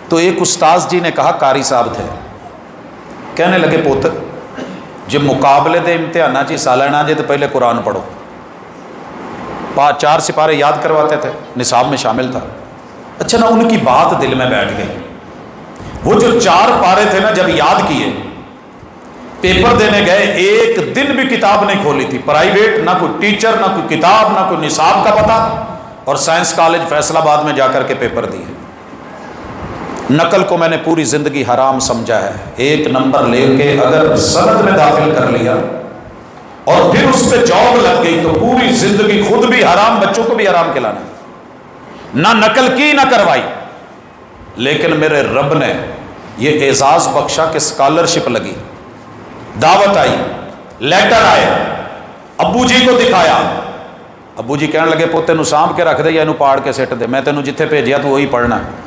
تو ایک استاذ جی نے کہا، قاری صاحب تھے، کہنے لگے پوتر جب مقابلے دے امتحانہ چی سالانہ جے تو پہلے قرآن پڑھو. 4 سپارے یاد کرواتے تھے، نصاب میں شامل تھا. اچھا نا، ان کی بات دل میں بیٹھ گئی. وہ جو 4 پارے تھے نا، جب یاد کیے، پیپر دینے گئے، ایک دن بھی کتاب نہیں کھولی تھی. پرائیویٹ، نہ کوئی ٹیچر، نہ کوئی کتاب، نہ کوئی نصاب کا پتہ، اور سائنس کالج فیصل آباد میں جا کر کے پیپر دیے. نقل کو میں نے پوری زندگی حرام سمجھا ہے. 1 نمبر لے کے اگر سند میں داخل کر لیا اور پھر اس پہ جاب لگ گئی تو پوری زندگی خود بھی حرام، بچوں کو بھی حرام کھلانا. نہ نقل کی نہ کروائی. لیکن میرے رب نے یہ اعزاز بخشا کہ اسکالرشپ لگی، دعوت آئی، لیٹر آئے، ابو جی کو دکھایا. ابو جی کہنے لگے پوتے نو سانپ کے رکھ دے یا انو پاڑ کے سٹ دے، میں تینوں جتھے بھیجیا تو وہی پڑھنا ہے.